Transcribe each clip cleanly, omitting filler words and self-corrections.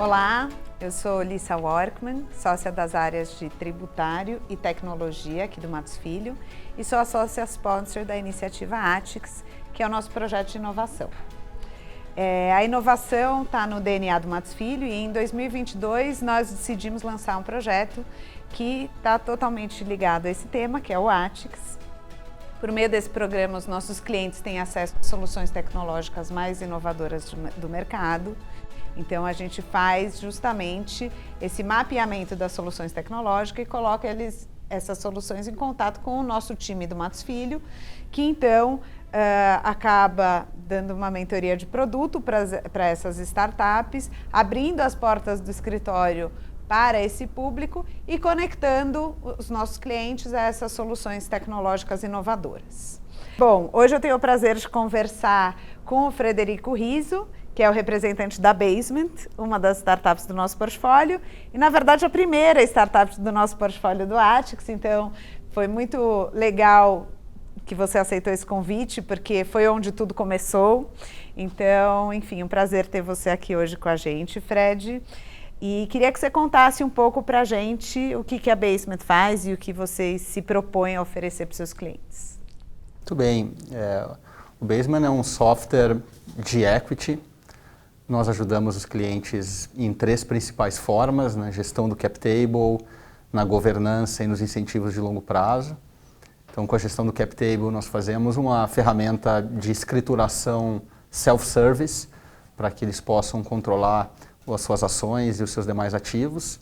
Olá, eu sou Lissa Workman, sócia das áreas de tributário e tecnologia aqui do Matos Filho e sou a sócia sponsor da iniciativa ATICS, que é o nosso projeto de inovação. A inovação está no DNA do Matos Filho e em 2022 nós decidimos lançar um projeto que está totalmente ligado a esse tema, que é o ATICS. Por meio desse programa, os nossos clientes têm acesso a soluções tecnológicas mais inovadoras do mercado. Então, a gente faz justamente esse mapeamento das soluções tecnológicas e coloca essas soluções em contato com o nosso time do Matos Filho, que então acaba dando uma mentoria de produto para essas startups, abrindo as portas do escritório para esse público e conectando os nossos clientes a essas soluções tecnológicas inovadoras. Bom, hoje eu tenho o prazer de conversar com o Frederico Riso, que é o representante da Basement, uma das startups do nosso portfólio, e na verdade a primeira startup do nosso portfólio do ATICS, então foi muito legal que você aceitou esse convite, porque foi onde tudo começou. Então, enfim, um prazer ter você aqui hoje com a gente, Fred. E queria que você contasse um pouco para a gente o que a Basement faz e o que vocês se propõem a oferecer para os seus clientes. Muito bem. O Basement é um software de equity. Nós ajudamos os clientes em 3 principais formas: na gestão do cap table, na governança e nos incentivos de longo prazo. Então, com a gestão do cap table, nós fazemos uma ferramenta de escrituração self-service para que eles possam controlar as suas ações e os seus demais ativos.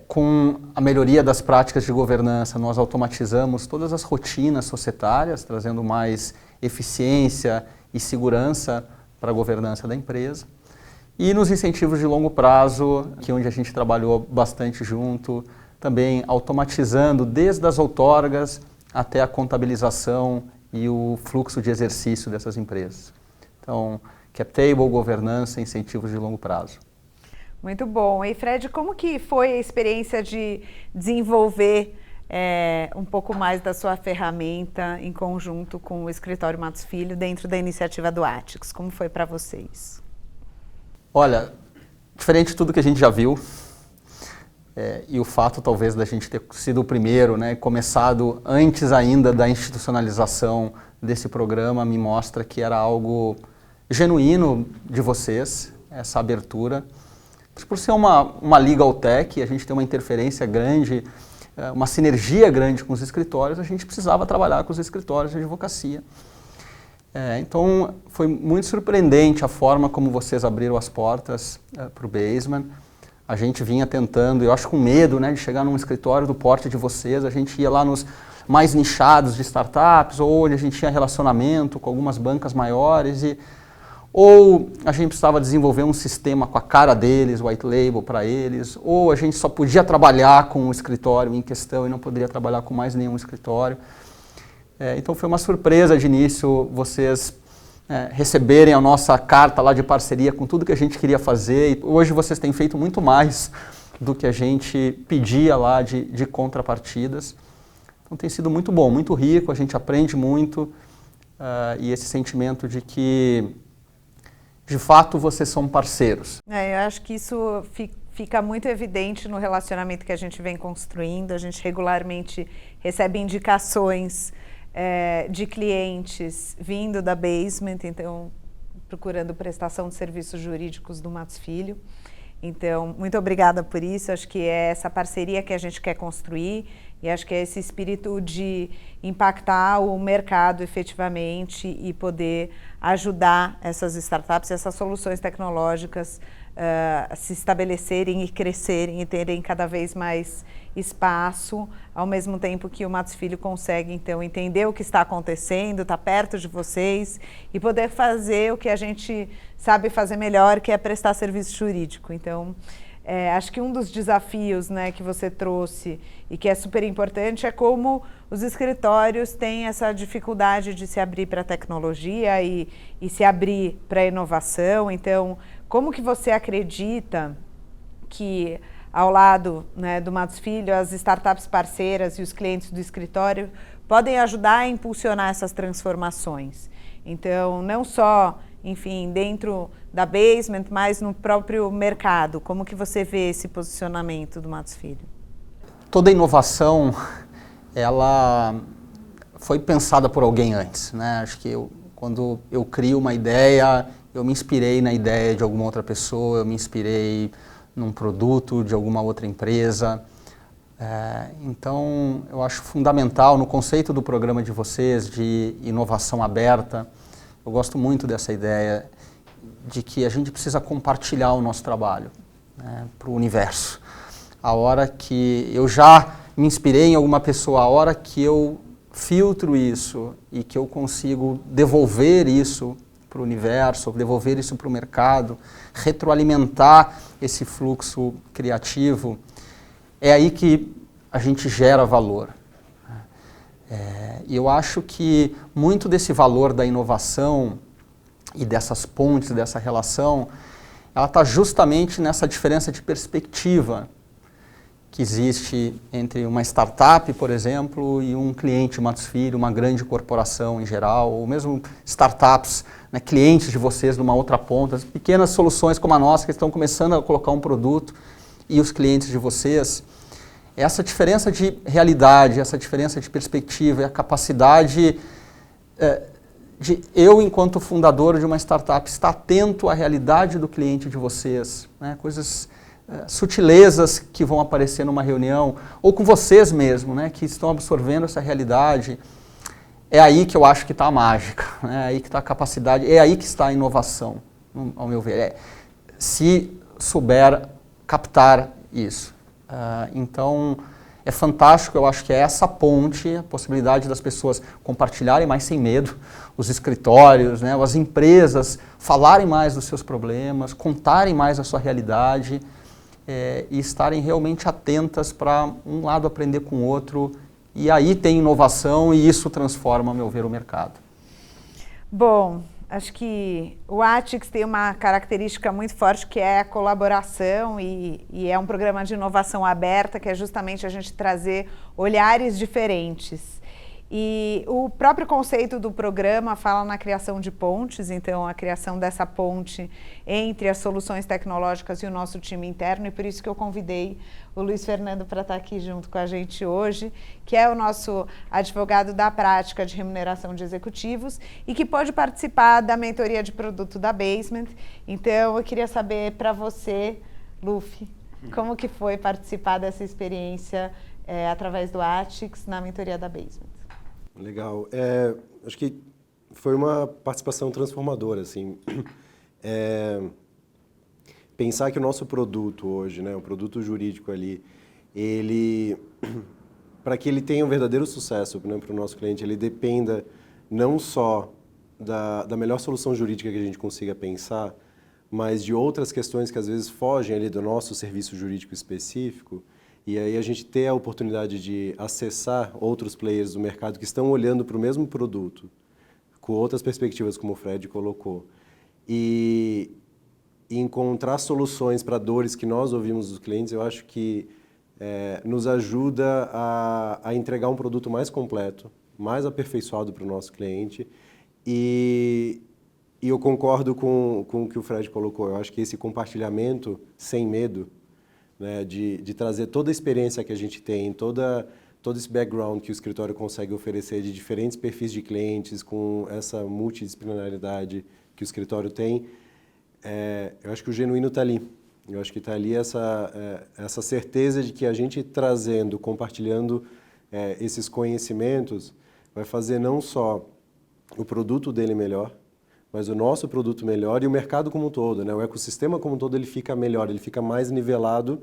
Com a melhoria das práticas de governança, nós automatizamos todas as rotinas societárias, trazendo mais eficiência e segurança para a governança da empresa. E nos incentivos de longo prazo, que é onde a gente trabalhou bastante junto, também automatizando desde as outorgas até a contabilização e o fluxo de exercício dessas empresas. Então, cap table, governança, incentivos de longo prazo. Muito bom. E Fred, como que foi a experiência de desenvolver um pouco mais da sua ferramenta em conjunto com o Escritório Matos Filho dentro da iniciativa do ATICS? Como foi para vocês? Olha, diferente de tudo que a gente já viu, e o fato talvez da gente ter sido o primeiro, começado antes ainda da institucionalização desse programa, me mostra que era algo genuíno de vocês, essa abertura. Por ser uma legal tech, a gente tem uma interferência grande, uma sinergia grande com os escritórios, a gente precisava trabalhar com os escritórios de advocacia. Então, foi muito surpreendente a forma como vocês abriram as portas para o Basement. A gente vinha tentando, eu acho com medo de chegar num escritório do porte de vocês, a gente ia lá nos mais nichados de startups, ou onde a gente tinha relacionamento com algumas bancas maiores, ou a gente precisava desenvolver um sistema com a cara deles, white label para eles, ou a gente só podia trabalhar com o escritório em questão e não poderia trabalhar com mais nenhum escritório. Então foi uma surpresa de início vocês receberem a nossa carta lá de parceria com tudo que a gente queria fazer. E hoje vocês têm feito muito mais do que a gente pedia lá de contrapartidas. Então tem sido muito bom, muito rico, a gente aprende muito e esse sentimento de que de fato vocês são parceiros. Eu acho que isso fica muito evidente no relacionamento que a gente vem construindo. A gente regularmente recebe indicações de clientes vindo da Basement, então procurando prestação de serviços jurídicos do Matos Filho. Então, muito obrigada por isso. Acho que é essa parceria que a gente quer construir e acho que é esse espírito de impactar o mercado efetivamente e poder ajudar essas startups, essas soluções tecnológicas a se estabelecerem e crescerem e terem cada vez mais espaço, ao mesmo tempo que o Matos Filho consegue, então, entender o que está acontecendo, estar perto de vocês e poder fazer o que a gente sabe fazer melhor, que é prestar serviço jurídico. Então, acho que um dos desafios que você trouxe e que é super importante é como os escritórios têm essa dificuldade de se abrir para a tecnologia e se abrir para a inovação. Então, como que você acredita que, ao lado do Matos Filho, as startups parceiras e os clientes do escritório podem ajudar a impulsionar essas transformações? Então, não só enfim, dentro da Basement, mas no próprio mercado? Como que você vê esse posicionamento do Matos Filho? Toda inovação, ela foi pensada por alguém antes, né? Acho que quando eu crio uma ideia, eu me inspirei na ideia de alguma outra pessoa, eu me inspirei num produto de alguma outra empresa. Então, eu acho fundamental no conceito do programa de vocês de inovação aberta, eu gosto muito dessa ideia de que a gente precisa compartilhar o nosso trabalho, né, para o universo. A hora que eu já me inspirei em alguma pessoa, a hora que eu filtro isso e que eu consigo devolver isso para o universo, devolver isso para o mercado, retroalimentar esse fluxo criativo, é aí que a gente gera valor. E eu acho que muito desse valor da inovação e dessas pontes, dessa relação, ela está justamente nessa diferença de perspectiva que existe entre uma startup, por exemplo, e um cliente Matos Filho, uma grande corporação em geral, ou mesmo startups, né, clientes de vocês numa outra ponta, pequenas soluções como a nossa que estão começando a colocar um produto e os clientes de vocês. Essa diferença de realidade, essa diferença de perspectiva e a capacidade de eu, enquanto fundador de uma startup, estar atento à realidade do cliente de vocês, né, coisas... sutilezas que vão aparecer numa reunião, ou com vocês mesmo, né, que estão absorvendo essa realidade, é aí que eu acho que está a mágica, né, é aí que está a capacidade, é aí que está a inovação, ao meu ver, se souber captar isso. Então, é fantástico, eu acho que é essa ponte, a possibilidade das pessoas compartilharem mais sem medo, os escritórios, né, as empresas falarem mais dos seus problemas, contarem mais a sua realidade, e estarem realmente atentas para um lado aprender com o outro, e aí tem inovação e isso transforma, a meu ver, o mercado. Bom, acho que o ATICS tem uma característica muito forte que é a colaboração e é um programa de inovação aberta, que é justamente a gente trazer olhares diferentes. E o próprio conceito do programa fala na criação de pontes, então a criação dessa ponte entre as soluções tecnológicas e o nosso time interno, e por isso que eu convidei o Luiz Fernando para estar aqui junto com a gente hoje, que é o nosso advogado da prática de remuneração de executivos e que pode participar da mentoria de produto da Basement. Então eu queria saber para você, Luffy, como que foi participar dessa experiência através do ATICS na mentoria da Basement. Legal. Acho que foi uma participação transformadora, assim. Pensar que o nosso produto hoje, né, o produto jurídico ali, ele, para que ele tenha um verdadeiro sucesso, né, para o nosso cliente, ele dependa não só da melhor solução jurídica que a gente consiga pensar, mas de outras questões que às vezes fogem ali do nosso serviço jurídico específico. E aí a gente ter a oportunidade de acessar outros players do mercado que estão olhando para o mesmo produto, com outras perspectivas, como o Fred colocou, e encontrar soluções para dores que nós ouvimos dos clientes, eu acho que nos ajuda a entregar um produto mais completo, mais aperfeiçoado para o nosso cliente. E eu concordo com o que o Fred colocou. Eu acho que esse compartilhamento sem medo, né, de trazer toda a experiência que a gente tem, todo esse background que o escritório consegue oferecer de diferentes perfis de clientes, com essa multidisciplinaridade que o escritório tem, eu acho que o genuíno está ali. Eu acho que está ali essa certeza de que a gente trazendo, compartilhando esses conhecimentos, vai fazer não só o produto dele melhor, mas o nosso produto melhor e o mercado como um todo, né? O ecossistema como um todo, ele fica melhor, ele fica mais nivelado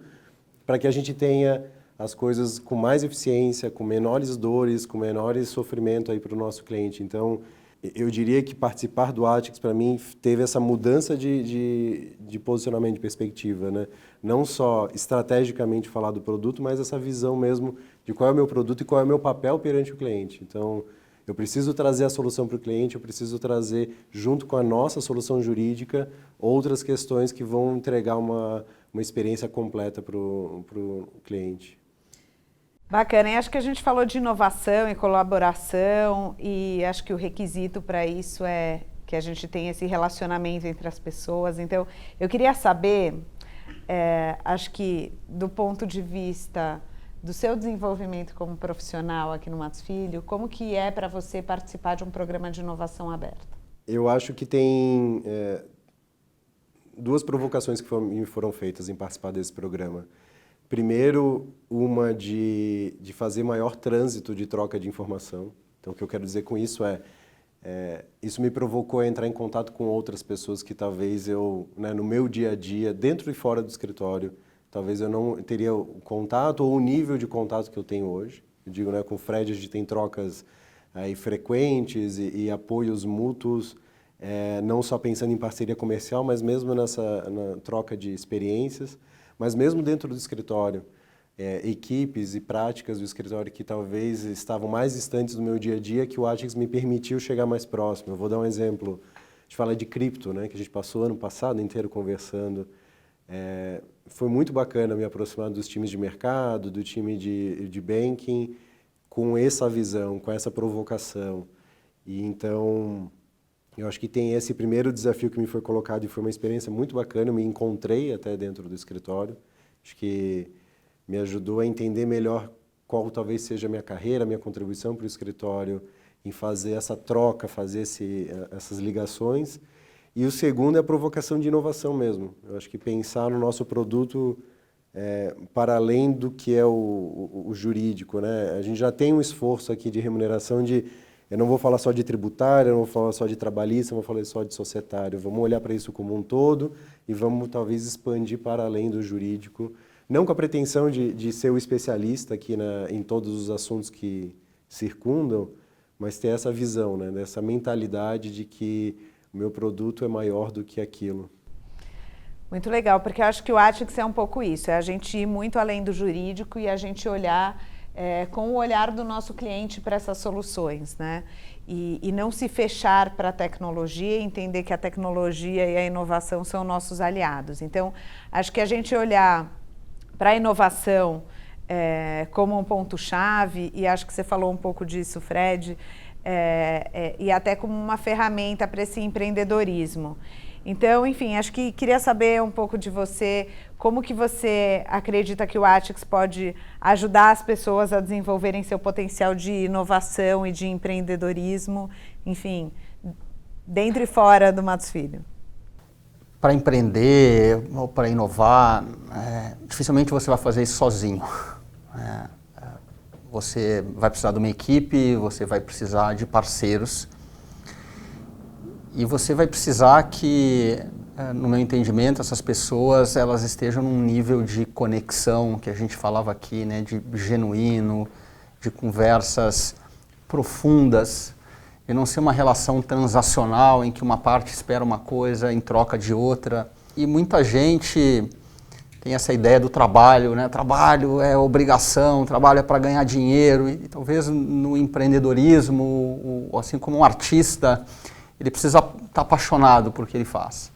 para que a gente tenha as coisas com mais eficiência, com menores dores, com menores sofrimento aí para o nosso cliente. Então, eu diria que participar do ATICS, para mim, teve essa mudança de posicionamento, de perspectiva, né? Não só estrategicamente falar do produto, mas essa visão mesmo de qual é o meu produto e qual é o meu papel perante o cliente. Então, eu preciso trazer a solução para o cliente, eu preciso trazer, junto com a nossa solução jurídica, outras questões que vão entregar uma experiência completa para o cliente. Bacana, e acho que a gente falou de inovação e colaboração, e acho que o requisito para isso é que a gente tem esse relacionamento entre as pessoas. Então, eu queria saber, acho que do ponto de vista do seu desenvolvimento como profissional aqui no Matos Filho, como que é para você participar de um programa de inovação aberta? Eu acho que tem duas provocações que me foram feitas em participar desse programa. Primeiro, uma de fazer maior trânsito de troca de informação. Então, o que eu quero dizer com isso isso me provocou a entrar em contato com outras pessoas que talvez eu, né, no meu dia a dia, dentro e fora do escritório, talvez eu não teria o contato ou o nível de contato que eu tenho hoje. Eu digo, né, com o Fred a gente tem trocas aí frequentes e apoios mútuos, não só pensando em parceria comercial, mas mesmo na troca de experiências, mas mesmo dentro do escritório. Equipes e práticas do escritório que talvez estavam mais distantes do meu dia a dia, que o Atix me permitiu chegar mais próximo. Eu vou dar um exemplo. A gente fala de cripto, né, que a gente passou ano passado inteiro conversando. Foi muito bacana me aproximar dos times de mercado, do time de banking, com essa visão, com essa provocação. E então, eu acho que tem esse primeiro desafio que me foi colocado e foi uma experiência muito bacana. Eu me encontrei até dentro do escritório. Acho que me ajudou a entender melhor qual talvez seja a minha carreira, a minha contribuição para o escritório, em fazer essa troca, fazer essas ligações. E o segundo é a provocação de inovação mesmo. Eu acho que pensar no nosso produto para além do que é o jurídico, né? A gente já tem um esforço aqui de remuneração eu não vou falar só de tributário, eu não vou falar só de trabalhista, eu vou falar só de societário. Vamos olhar para isso como um todo e vamos talvez expandir para além do jurídico. Não com a pretensão de ser o especialista aqui em todos os assuntos que circundam, mas ter essa visão, né, dessa mentalidade de que o meu produto é maior do que aquilo. Muito legal, porque eu acho que o Atix é um pouco isso, é a gente ir muito além do jurídico e a gente olhar com o olhar do nosso cliente para essas soluções, né? E não se fechar para a tecnologia e entender que a tecnologia e a inovação são nossos aliados. Então, acho que a gente olhar para a inovação como um ponto-chave, e acho que você falou um pouco disso, Fred, e até como uma ferramenta para esse empreendedorismo. Então, enfim, acho que queria saber um pouco de você, como que você acredita que o Atix pode ajudar as pessoas a desenvolverem seu potencial de inovação e de empreendedorismo, enfim, dentro e fora do Matos Filho. Para empreender ou para inovar, dificilmente você vai fazer isso sozinho. Você vai precisar de uma equipe, você vai precisar de parceiros e você vai precisar que, no meu entendimento, essas pessoas elas estejam num nível de conexão que a gente falava aqui, né, de genuíno, de conversas profundas, e não ser uma relação transacional em que uma parte espera uma coisa em troca de outra. E muita gente tem essa ideia do trabalho, né? Trabalho é obrigação, trabalho é para ganhar dinheiro. E talvez no empreendedorismo, assim como um artista, ele precisa estar apaixonado por que ele faz.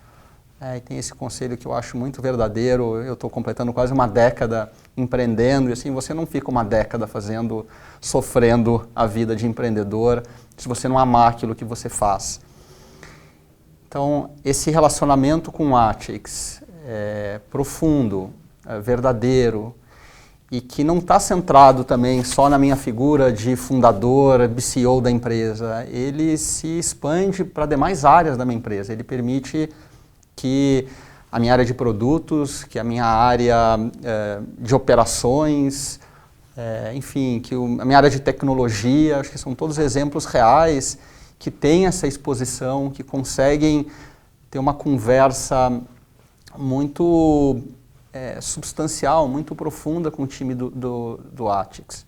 E tem esse conselho que eu acho muito verdadeiro. Eu estou completando quase uma década empreendendo, e assim, você não fica uma década sofrendo a vida de empreendedor se você não amar aquilo que você faz. Então, esse relacionamento com o Atix é profundo, verdadeiro, e que não está centrado também só na minha figura de fundador, CEO da empresa. Ele se expande para demais áreas da minha empresa. Ele permite que a minha área de produtos, que a minha área de operações, enfim, que a minha área de tecnologia, acho que são todos exemplos reais que têm essa exposição, que conseguem ter uma conversa muito substancial, muito profunda com o time do Atix.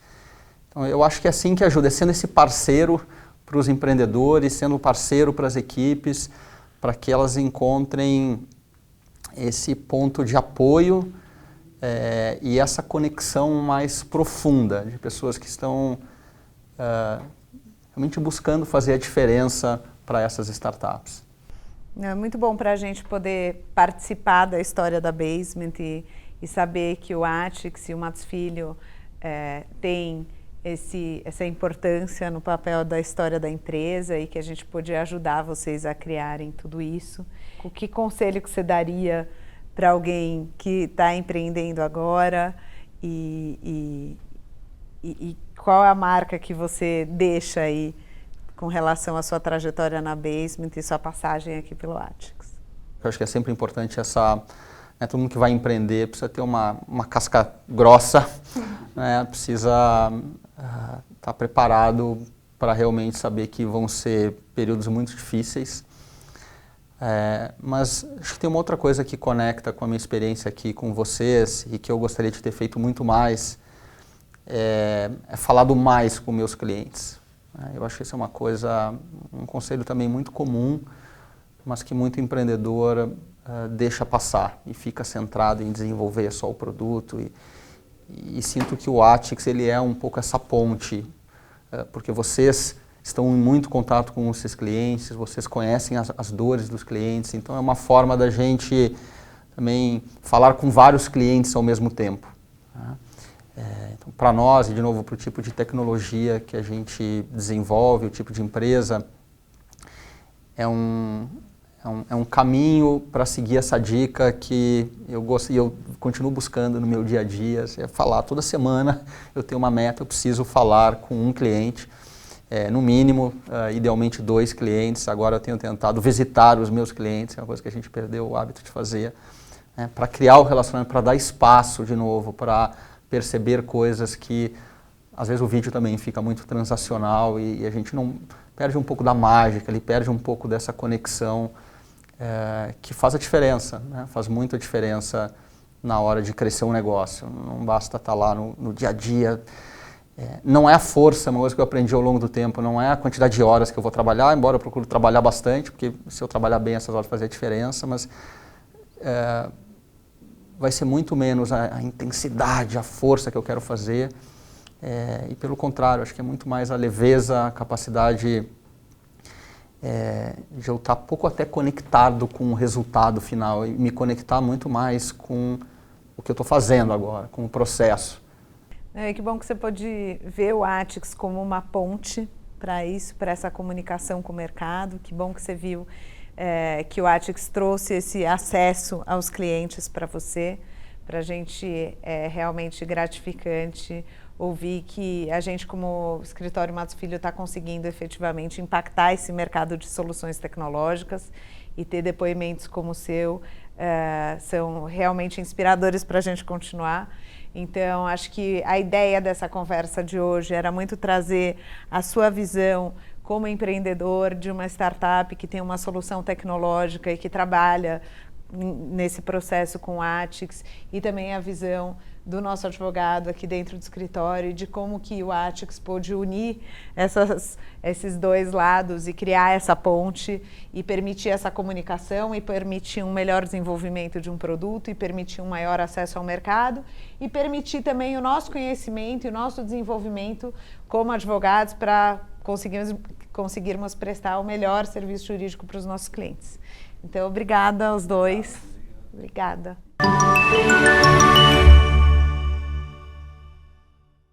Então, eu acho que é assim que ajuda, é sendo esse parceiro para os empreendedores, sendo parceiro para as equipes, para que elas encontrem esse ponto de apoio e essa conexão mais profunda de pessoas que estão realmente buscando fazer a diferença para essas startups. É muito bom para a gente poder participar da história da Basement e saber que o Atix e o Matos Filho tem essa importância no papel da história da empresa e que a gente podia ajudar vocês a criarem tudo isso. O que conselho que você daria para alguém que está empreendendo agora e qual é a marca que você deixa aí com relação à sua trajetória na Basement e sua passagem aqui pelo Atix? Eu acho que é sempre importante todo mundo que vai empreender precisa ter uma casca grossa, né? Precisa estar preparado para realmente saber que vão ser períodos muito difíceis. Mas acho que tem uma outra coisa que conecta com a minha experiência aqui com vocês e que eu gostaria de ter feito muito mais, é falado mais com meus clientes. Eu acho que isso é uma coisa, um conselho também muito comum, mas que muito empreendedor deixa passar e fica centrado em desenvolver só o produto. E sinto que o Atix ele é um pouco essa ponte, porque vocês estão em muito contato com os seus clientes, vocês conhecem as dores dos clientes, então é uma forma da gente também falar com vários clientes ao mesmo tempo. Então, para nós, e de novo, para o tipo de tecnologia que a gente desenvolve, o tipo de empresa, é um caminho para seguir essa dica que eu gosto e eu continuo buscando no meu dia a dia, é falar toda semana, eu tenho uma meta, eu preciso falar com um cliente, no mínimo, idealmente 2 clientes. Agora eu tenho tentado visitar os meus clientes, é uma coisa que a gente perdeu o hábito de fazer, para criar o relacionamento, para dar espaço de novo, para perceber coisas que às vezes o vídeo também fica muito transacional e a gente não perde um pouco da mágica, ele perde um pouco dessa conexão que faz a diferença, né? Faz muita diferença na hora de crescer um negócio. Não basta estar lá no dia a dia. Não é a força, uma coisa que eu aprendi ao longo do tempo, não é a quantidade de horas que eu vou trabalhar, embora eu procure trabalhar bastante, porque se eu trabalhar bem essas horas vai fazer a diferença, mas vai ser muito menos a intensidade, a força que eu quero fazer, e pelo contrário, acho que é muito mais a leveza, a capacidade de eu estar pouco até conectado com o resultado final e me conectar muito mais com o que eu estou fazendo agora, com o processo. Que bom que você pode ver o Atix como uma ponte para isso, para essa comunicação com o mercado. Que bom que você viu que o Atix trouxe esse acesso aos clientes para você. Para a gente é realmente gratificante ouvir que a gente, como escritório Matos Filho, está conseguindo efetivamente impactar esse mercado de soluções tecnológicas e ter depoimentos como o seu são realmente inspiradores para a gente continuar. Então, acho que a ideia dessa conversa de hoje era muito trazer a sua visão como empreendedor de uma startup que tem uma solução tecnológica e que trabalha nesse processo com o Atix, e também a visão do nosso advogado aqui dentro do escritório de como que o Atix pôde unir esses dois lados e criar essa ponte e permitir essa comunicação e permitir um melhor desenvolvimento de um produto e permitir um maior acesso ao mercado e permitir também o nosso conhecimento e o nosso desenvolvimento como advogados para conseguirmos prestar o melhor serviço jurídico para os nossos clientes. Então, obrigada aos dois. Obrigada.